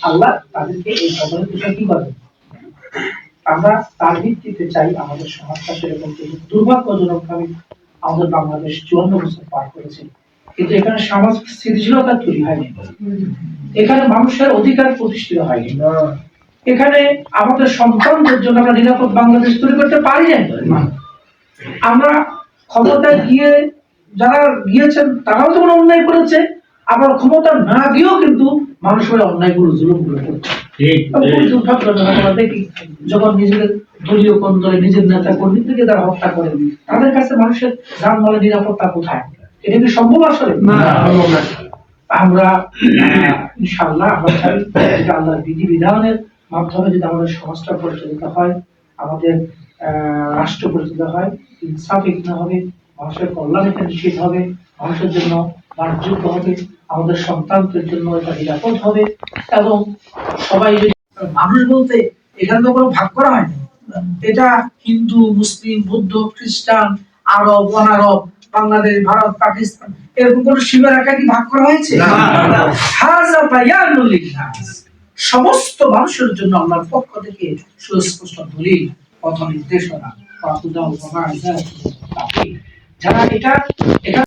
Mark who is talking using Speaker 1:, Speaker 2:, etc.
Speaker 1: আল্লাহ তাদেরকে এই কবরের বিষয় কি করবে। আমরা তার ভিত্তিতে চাই আমাদের সমাজটা সেরকম। দুর্ভাগ্যজনক ভাবে আমাদের বাংলাদেশ 54 বছর পার করেছে, কিন্তু এখানে সামাজিক স্থিতিশীলতা তৈরি হয়নি, এখানে মানুষের অধিকার প্রতিষ্ঠিত হয়নি, এখানে আমাদের সন্তানদের জন্য আমরা নিরাপদ বাংলাদেশ তৈরি করতে পারি না। আমরা ক্ষমতায় গিয়ে যারা গিয়েছেন তারাও যেমন অন্যায় করেছে, আবার ক্ষমতা না গিয়েও কিন্তু মানুষের অন্যায়গুলো জুলুমগুলো করছে। আমরা দেখি যখন নিজেদের দলীয় কোন দলে নিজের নেতা কর্মীদেরকে তারা হত্যা করে, তাদের কাছে মানুষের জানমালের নিরাপত্তা কোথায়? এটা কি সম্ভব আসলে? না। আমরা ইনশাআল্লাহ আমরা চাই যে আল্লাহর বিধিবিধানের মাধ্যমে যদি আমাদের সমাজটা পরিচালিত হয়, আমাদের রাষ্ট্র পরিচালিত হয়, ইনসাফিক না হবে, মানুষের কল্যাণ এটা নিশ্চিত হবে, মানুষের জন্য বাসযোগ্য হবে, আমাদের সন্তানদের জন্য এটা নিরাপদ হবে, এবং সবাই মানুষ বলতে এখানে তো কোনো ভাগ করা হয়নি। এটা হিন্দু, মুসলিম, বৌদ্ধ, খ্রিস্টান, আরব, অনারব, বাংলাদেশ, ভারত, পাকিস্তান, এরকম কোন সীমা রেখা কি ভাগ করা হয়েছে? সমস্ত মানুষের জন্য আল্লাহর পক্ষ থেকে সুস্পষ্ট দলিল, পথ নির্দেশনা, যারা এটা